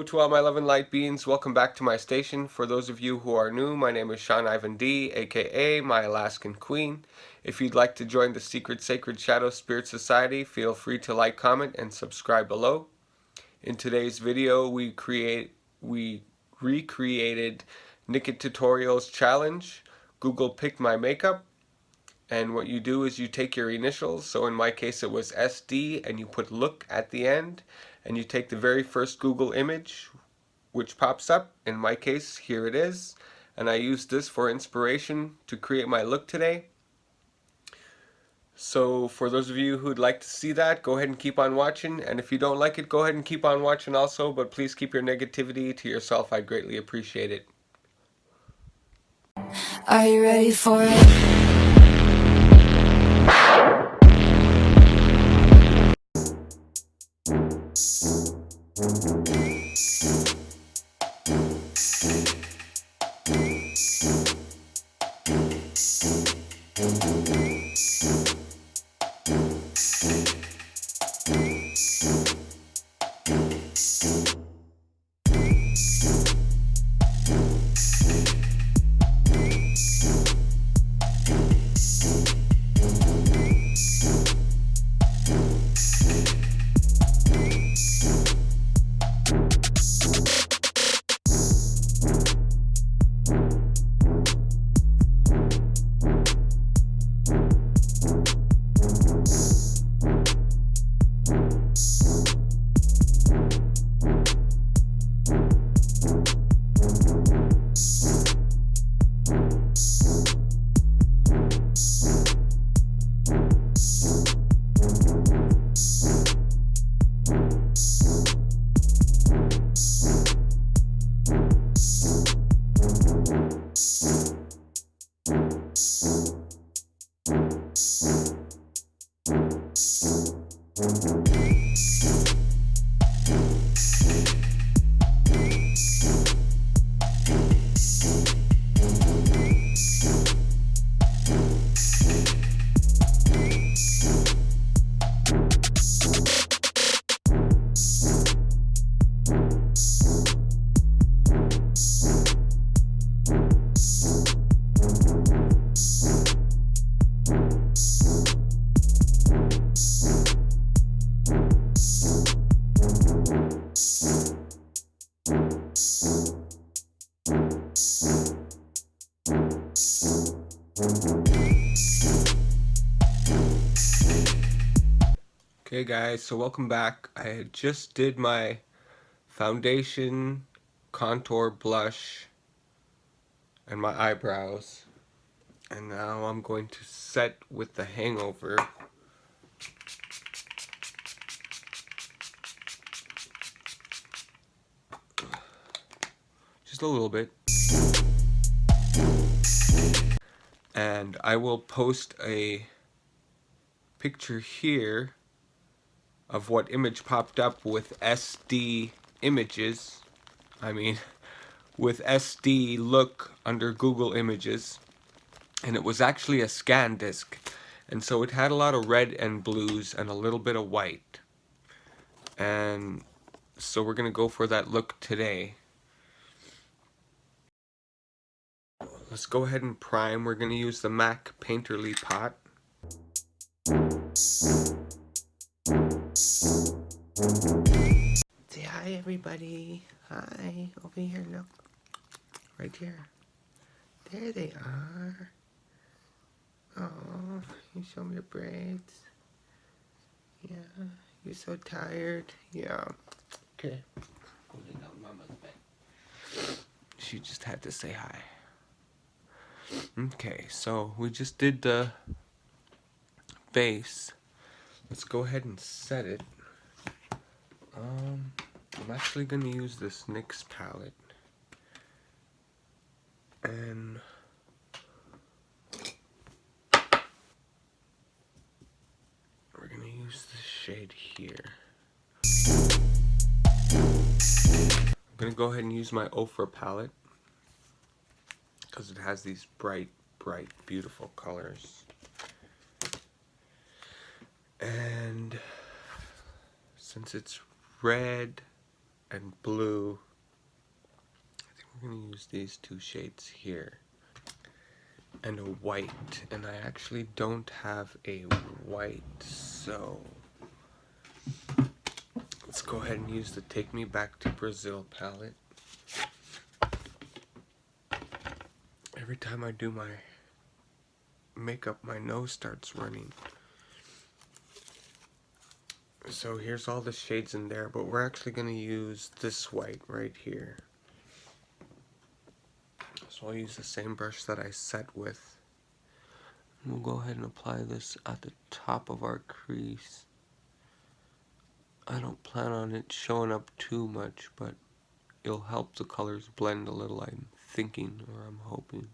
to all my Lovin light beings. Welcome back to my station. For those of you who are new, my name is Shawn Ivan D, aka my Alaskan Queen. If you'd like to join the Secret Sacred Shadow Spirit Society, feel free to like, comment, and subscribe below. In today's video, we recreated NikkieTutorials challenge. Google picked my makeup. And what you do is you take your initials, so in my case it was SD, and you put look at the end, and you take the very first Google image which pops up. In my case, here it is, and I used this for inspiration to create my look today. So for those of you who'd like to see that, go ahead and keep on watching, and if you don't like it, go ahead and keep on watching also, but please keep your negativity to yourself. I'd greatly appreciate it. Are you ready for it? Okay guys, so welcome back. I just did my foundation, contour, blush, and my eyebrows. And now I'm going to set with the hangover. Just a little bit. And I will post a picture here of what image popped up with SD images. With SD look under Google Images. And it was actually a scan disk. And so it had a lot of red and blues and a little bit of white. And so we're going to go for that look today. Let's go ahead and prime. We're going to use the MAC Painterly pot. Say hi everybody. Hi. Over here, look. Right here. There they are. Oh, you show me your braids. Yeah, you're so tired. Yeah. Okay. Go lay down Mama's bed. She just had to say hi. Okay, so we just did the base. Let's go ahead and set it. I'm actually going to use this NYX palette. And we're going to use this shade here. I'm going to go ahead and use my Ofra palette because it has these bright, beautiful colors. And since it's red, and blue. I think we're going to use these two shades here. And a white. And I actually don't have a white, so let's go ahead and use the Take Me Back to Brazil palette. Every time I do my makeup, my nose starts running. So here's all the shades in there, but we're actually going to use this white right here. So I'll use the same brush that I set with. And we'll go ahead and apply this at the top of our crease. I don't plan on it showing up too much, but it'll help the colors blend a little, I'm thinking, or I'm hoping.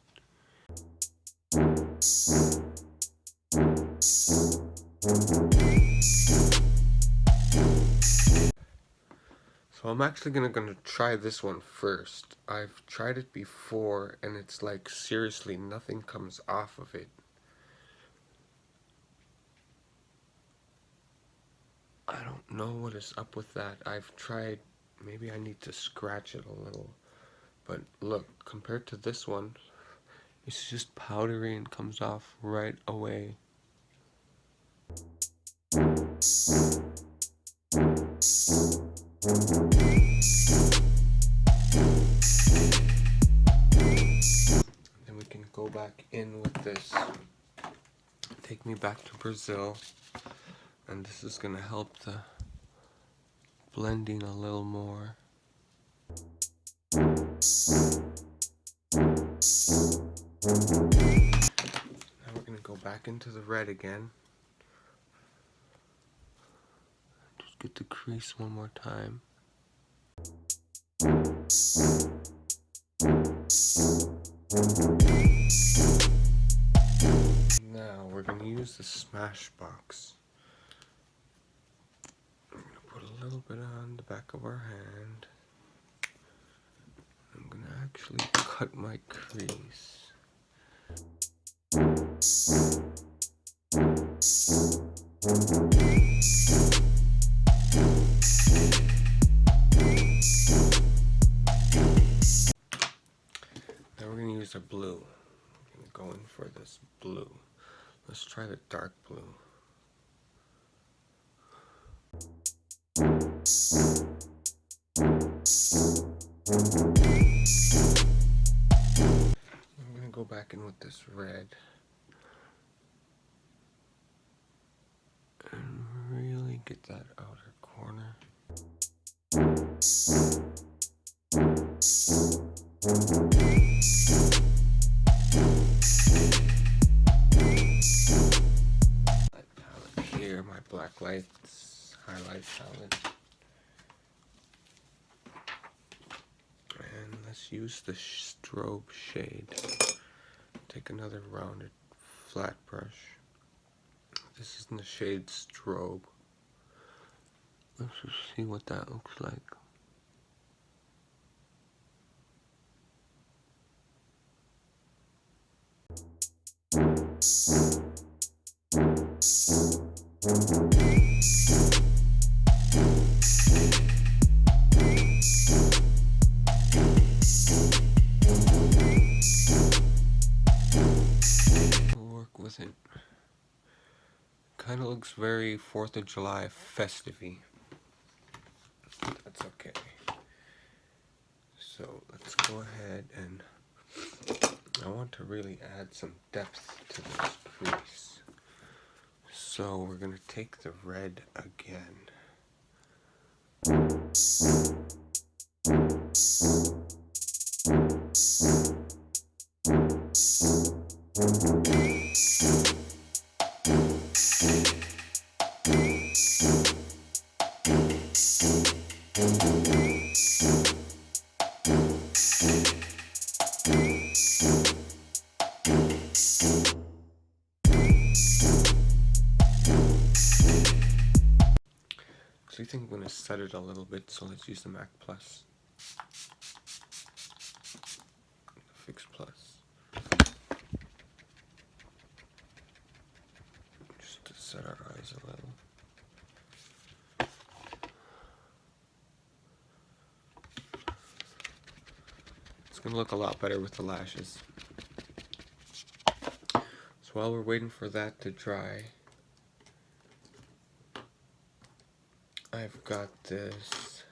So I'm actually gonna try this one first. I've tried it before and it's like seriously nothing comes off of it. I don't know what is up with that. I've tried, maybe I need to scratch it a little. But look, compared to this one, it's just powdery and comes off right away. Then we can go back in with this Take Me Back to Brazil, and this is gonna help the blending a little more. Now we're gonna go back into the red again. Just get the crease one more time. Now we're going to use the Smashbox. I'm going to put a little bit on the back of our hand. I'm going to actually cut my crease. Now we're going to use our blue. I'm going to go in for this blue. Let's try the dark blue. I'm going to go back in with this red. And really get that outer corner. Here, my black lights, highlight palette. And let's use the strobe shade. Take another rounded flat brush. This is in the shade Strobe. Let's just see what that looks like. We'll work with it. Kind of looks very 4th of July festive-y. That's okay. So let's go ahead and I want to really add some depth to this crease. So we're going to take the red again. So I think I'm going to set it a little bit, so let's use the MAC Plus. The Fix Plus. Just to set our eyes a little. gonna look a lot better with the lashes. So while we're waiting for that to dry, I've got this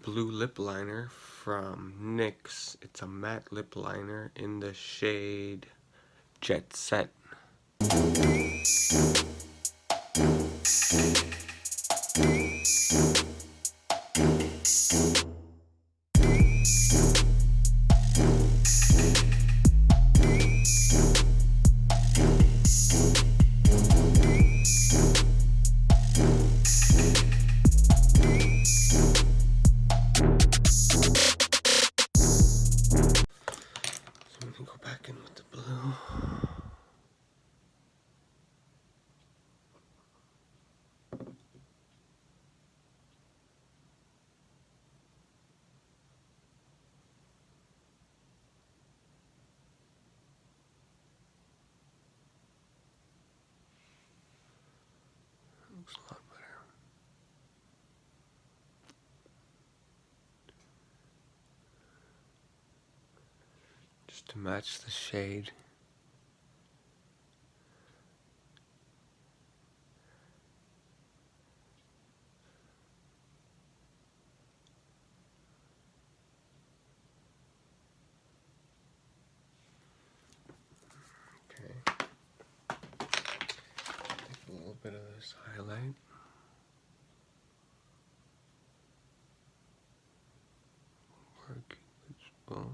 blue lip liner from NYX. It's a matte lip liner in the shade Jet Set. Go back in with the blue. Looks a lot better. Just to match the shade. A little bit of this highlight. Work its well.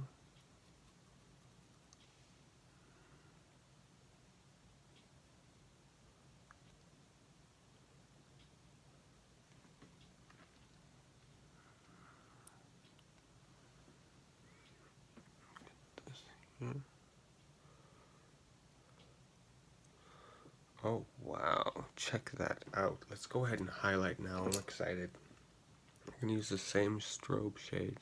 Get this here. Oh wow, check that out. Let's go ahead and highlight now. I'm excited. I'm gonna use the same strobe shade.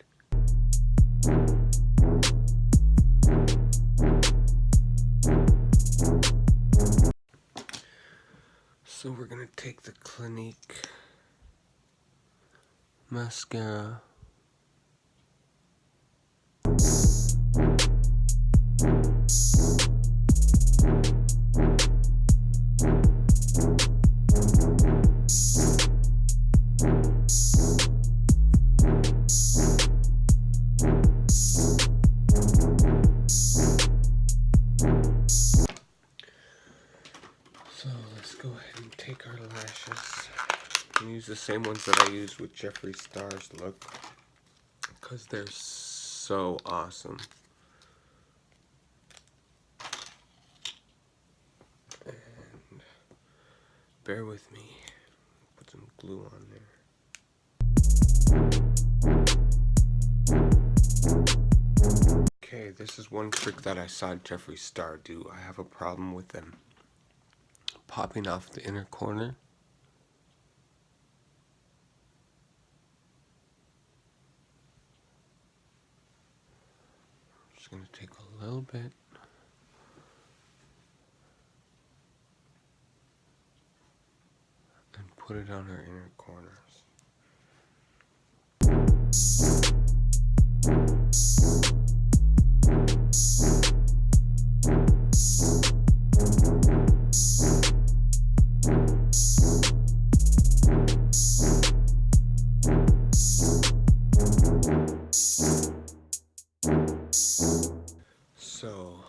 So we're gonna take the Clinique mascara. So let's go ahead and take our lashes and use the same ones that I used with Jeffree Star's look, because they're so awesome. And bear with me, put some glue on there. Okay, this is one trick that I saw Jeffree Star do. I have a problem with them popping off the inner corner. I'm just going to take a little bit and put it on her inner corners. So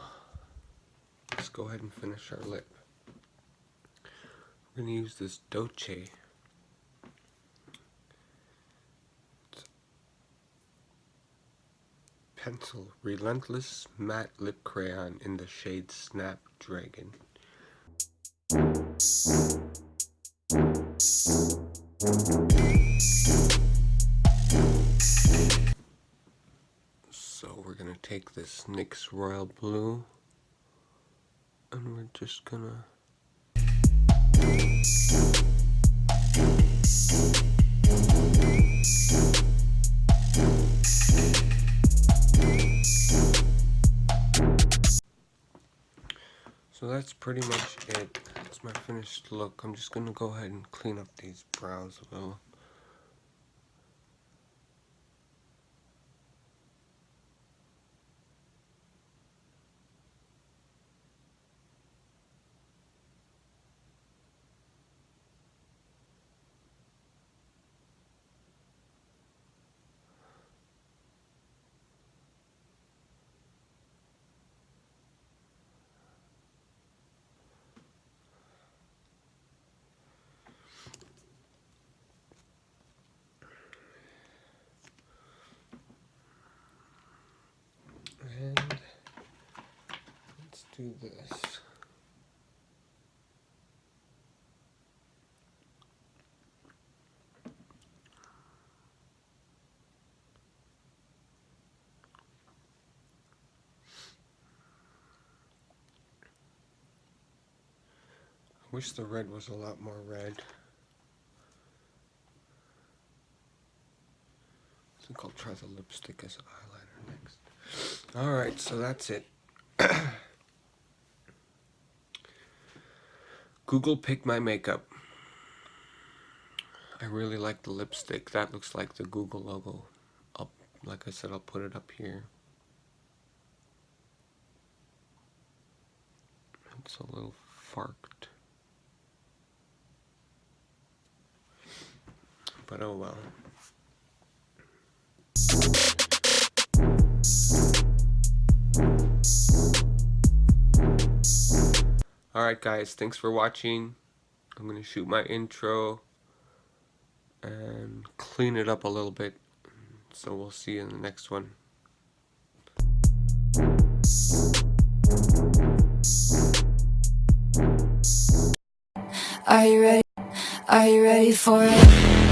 let's go ahead and finish our lip. We're going to use this Dolce pencil Relentless Matte Lip Crayon in the shade Snapdragon. So we're going to take this NYX Royal Blue and we're just going to so that's pretty much it. That's my finished look. I'm just going to go ahead and clean up these brows a little. do this. I wish the red was a lot more red. I think I'll try the lipstick as eyeliner next. Alright, so that's it. Google pick my makeup. I really like the lipstick. That looks like the Google logo. Like I said, I'll put it up here. It's a little farked. But oh well. Alright guys, thanks for watching. I'm going to shoot my intro and clean it up a little bit. So we'll see you in the next one. Are you ready? Are you ready for it?